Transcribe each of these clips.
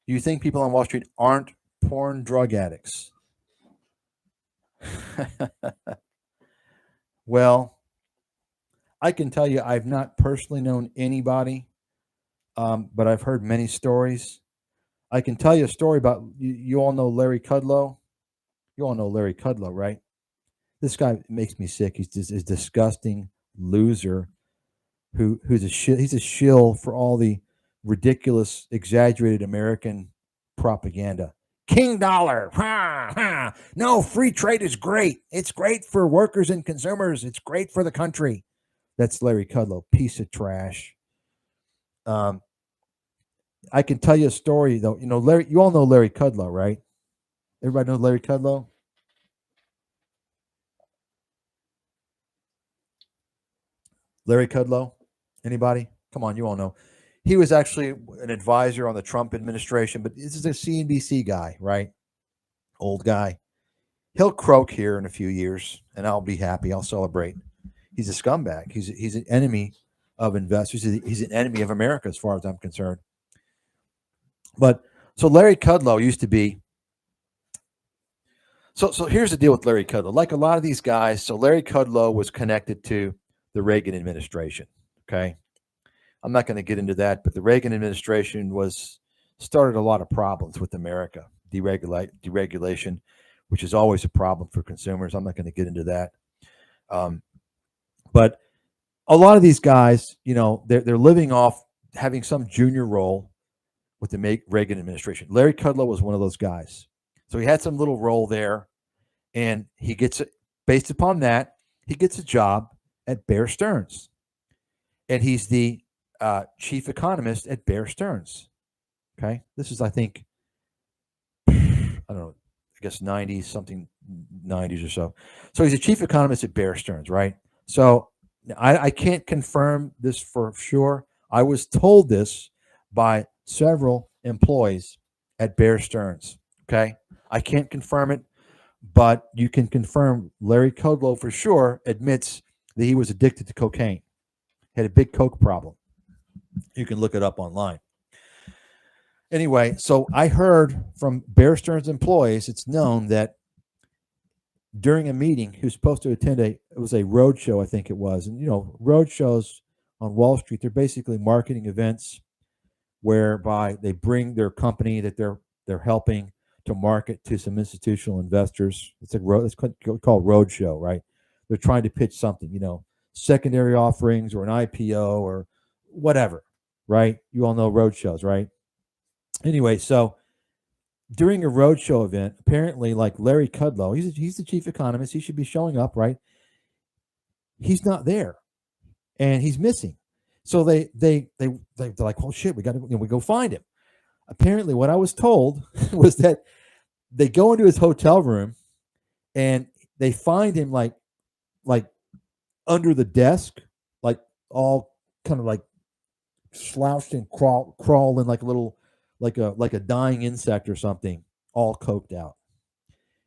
You think people on Wall Street aren't porn drug addicts? Well, I can tell you I've not personally known anybody, but I've heard many stories. I can tell you a story about you all know Larry Kudlow. You all know Larry Kudlow, right? This guy makes me sick. He's just a disgusting loser who's a shit. He's a shill for all the ridiculous, exaggerated American propaganda. King dollar. Ha, ha. No, free trade is great. It's great for workers and consumers. It's great for the country. That's Larry Kudlow, piece of trash. Um, I can tell you a story though. You know, Larry. You all know Larry Kudlow, right? Everybody know Larry Kudlow. Larry Kudlow. Anybody? Come on, you all know. He was actually an advisor on the Trump administration, but this is a CNBC guy, right? Old guy. He'll croak here in a few years, and I'll be happy. I'll celebrate. He's a scumbag. He's an enemy of investors. He's an enemy of America, as far as I'm concerned. But so Larry Kudlow used to be. So here's the deal with Larry Kudlow. Like a lot of these guys, so Larry Kudlow was connected to the Reagan administration. Okay, I'm not going to get into that, but the Reagan administration started a lot of problems with America, deregulation, which is always a problem for consumers. I'm not going to get into that. But a lot of these guys, you know, they're living off having some junior role with the Reagan administration. Larry Kudlow was one of those guys. So he had some little role there, and he gets it based upon that. He gets a job at Bear Stearns, and he's the chief economist at Bear Stearns. Okay, this is, I think, I don't know, I guess 90s or so. So he's a chief economist at Bear Stearns, right? So I can't confirm this for sure. I was told this by several employees at Bear Stearns. Okay, I can't confirm it, but you can confirm Larry Kudlow for sure admits that he was addicted to cocaine, had a big coke problem. You can look it up online. Anyway, so I heard from Bear Stearns employees, it's known that during a meeting, he was supposed to attend it was a road show, I think it was. And, you know, road shows on Wall Street, they're basically marketing events whereby they bring their company that they're helping to market to some institutional investors. It's called road show, right? They're trying to pitch something, you know, secondary offerings or an IPO or whatever, right? You all know road shows, right? Anyway, so during a roadshow event, apparently, like Larry Kudlow, he's the chief economist. He should be showing up, right? He's not there, and he's missing. So they're like, oh shit, we got to we go find him. Apparently, what I was told was that they go into his hotel room, and they find him like under the desk, like all kind of like slouched and crawling like a little like a dying insect or something, all coked out.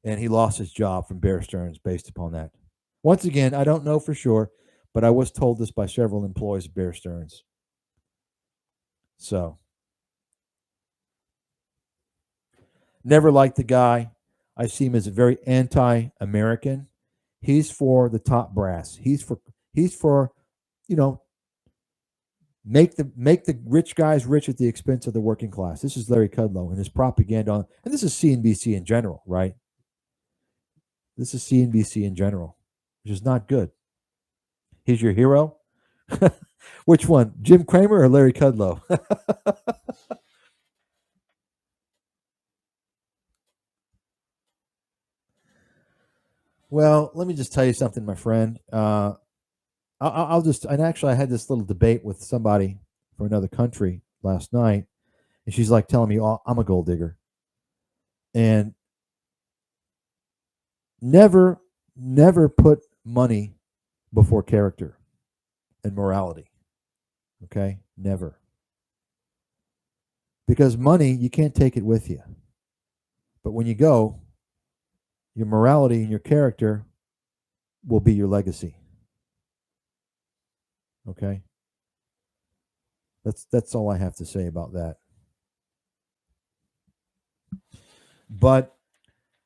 And he lost his job from Bear Stearns based upon that. Once again, I don't know for sure, but I was told this by several employees of Bear Stearns. So, never liked the guy. I see him as a very anti-American. He's for the top brass. He's for, you know, make the rich guys rich at the expense of the working class. This is Larry Kudlow and his propaganda and this is CNBC in general, right? This is CNBC in general, which is not good. He's your hero. Which one, Jim Cramer or Larry Kudlow? Well, let me just tell you something, my friend. I'll just, and actually, I had this little debate with somebody from another country last night, and she's like telling me, "Oh, I'm a gold digger," and never put money before character and morality. Okay, never, because money you can't take it with you, but when you go, your morality and your character will be your legacy. Okay, that's all I have to say about that. But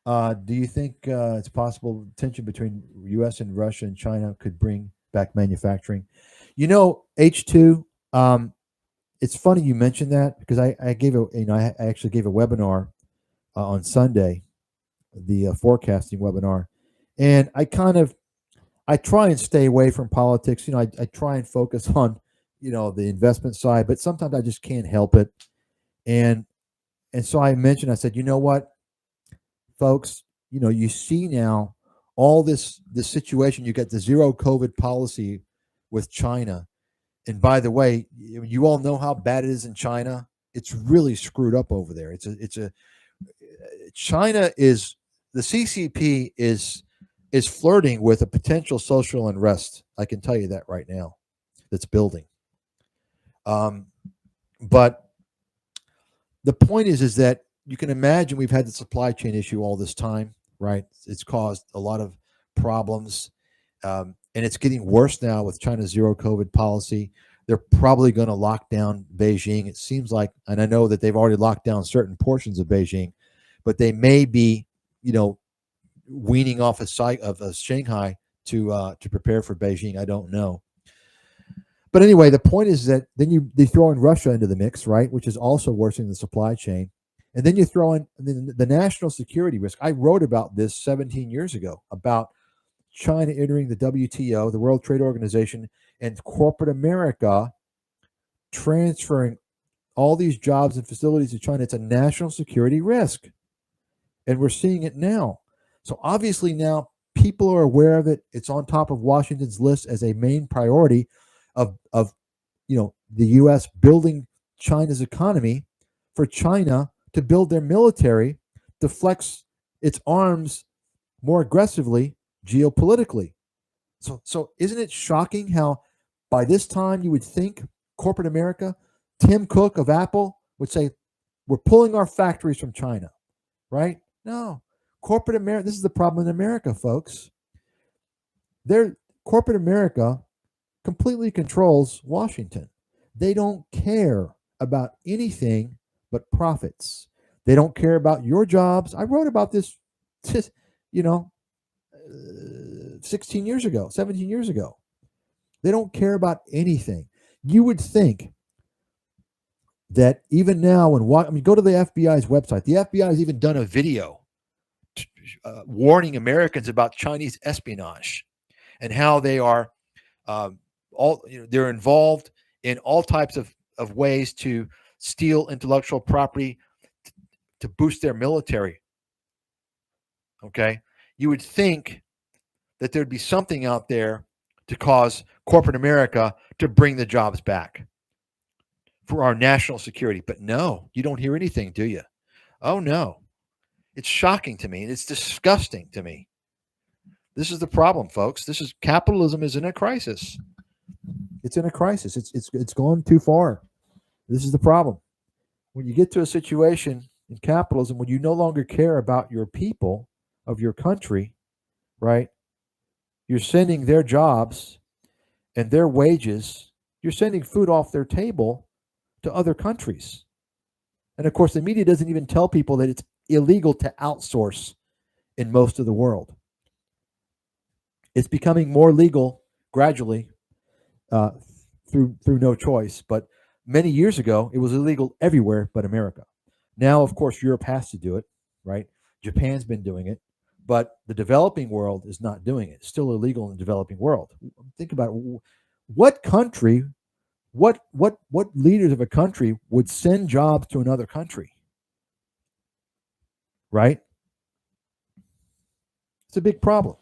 do you think it's possible tension between U.S. and Russia and China could bring back manufacturing? H2. It's funny you mentioned that because I gave I actually gave a webinar on Sunday, the forecasting webinar, and I try and stay away from politics. I try and focus on the investment side, but sometimes I just can't help it. And so I mentioned, I said, you know what, folks, you see now all this situation. You got the zero COVID policy with China, and by the way, you all know how bad it is in China. It's really screwed up over there. It's a China is the CCP is flirting with a potential social unrest. I can tell you that right now. That's building. Um, but the point is that you can imagine we've had the supply chain issue all this time, right? It's caused a lot of problems, and it's getting worse now with China's zero COVID policy. They're probably going to lock down Beijing. It seems like, and I know that they've already locked down certain portions of Beijing, but they may be, weaning off a site of Shanghai to prepare for Beijing. I don't know. But anyway, the point is that then they throw in Russia into the mix, right, which is also worsening the supply chain. And then you throw in the national security risk. I wrote about this 17 years ago, about China entering the WTO, the World Trade Organization, and corporate America transferring all these jobs and facilities to China. It's a national security risk. And we're seeing it now. So obviously now people are aware of it. It's on top of Washington's list as a main priority of the U.S. building China's economy, for China to build their military to flex its arms more aggressively geopolitically. So isn't it shocking how by this time you would think corporate America, Tim Cook of Apple would say, we're pulling our factories from China, right? No. Corporate America, this is the problem in America, folks. Corporate America completely controls Washington. They don't care about anything but profits. They don't care about your jobs. I wrote about this, 16 years ago, 17 years ago. They don't care about anything. You would think that even now, go to the FBI's website. The FBI has even done a video warning Americans about Chinese espionage and how they are they're involved in all types of ways to steal intellectual property to boost their military. Okay, you would think that there'd be something out there to cause corporate America to bring the jobs back for our national security. But no, you don't hear anything, do you? Oh, no. It's shocking to me. It's disgusting to me. This is the problem, folks. Capitalism is in a crisis. It's in a crisis. It's gone too far. This is the problem. When you get to a situation in capitalism when you no longer care about your people of your country, right? You're sending their jobs and their wages, you're sending food off their table to other countries. And of course, the media doesn't even tell people that it's illegal to outsource in most of the world. It's becoming more legal gradually through no choice. But many years ago, it was illegal everywhere but America. Now, of course, Europe has to do it, right? Japan's been doing it, but the developing world is not doing it. It's still illegal in the developing world. Think about it. What country, what leaders of a country would send jobs to another country, right? It's a big problem.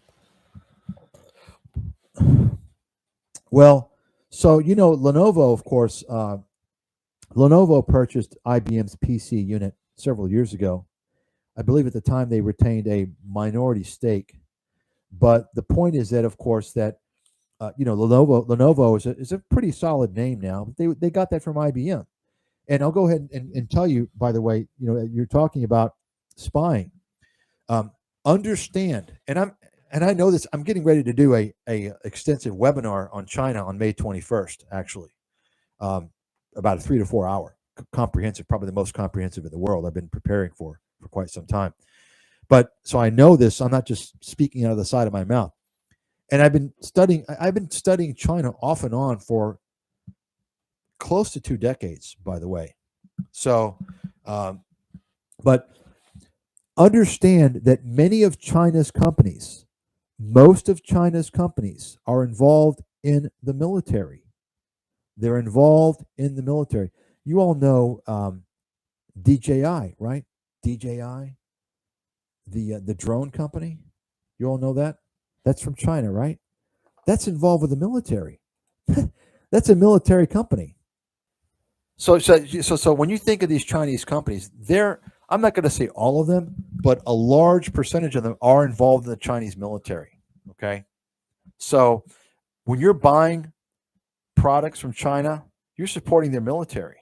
Well, so Lenovo, of course, Lenovo purchased IBM's PC unit several years ago. I believe at the time they retained a minority stake, but the point is that, of course, that Lenovo is a pretty solid name now. They got that from IBM, and I'll go ahead and tell you. By the way, you're talking about spying. Understand, and I know this. I'm getting ready to do a extensive webinar on China on May 21st. Actually, about a 3 to 4 hour comprehensive, probably the most comprehensive in the world. I've been preparing for for quite some time. But so I know this. I'm not just speaking out of the side of my mouth. And I've been studying China off and on for close to 2 decades, by the way. So, but understand that many of China's companies, most of China's companies, are involved in the military. They're involved in the military. You all know DJI, right? DJI, the drone company. You all know that? That's from China, right? That's involved with the military. That's a military company. So when you think of these Chinese companies, I'm not going to say all of them, but a large percentage of them are involved in the Chinese military. Okay. So when you're buying products from China, you're supporting their military.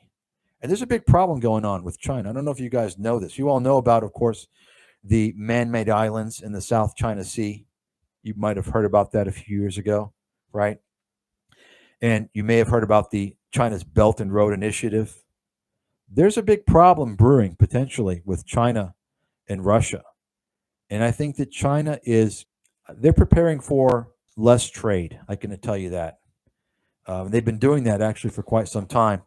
And there's a big problem going on with China. I don't know if you guys know this. You all know about, of course, the man-made islands in the South China Sea. You might have heard about that a few years ago, right? And you may have heard about the China's Belt and Road Initiative. There's a big problem brewing potentially with China and Russia. And I think that they're preparing for less trade. I can tell you that. They've been doing that actually for quite some time.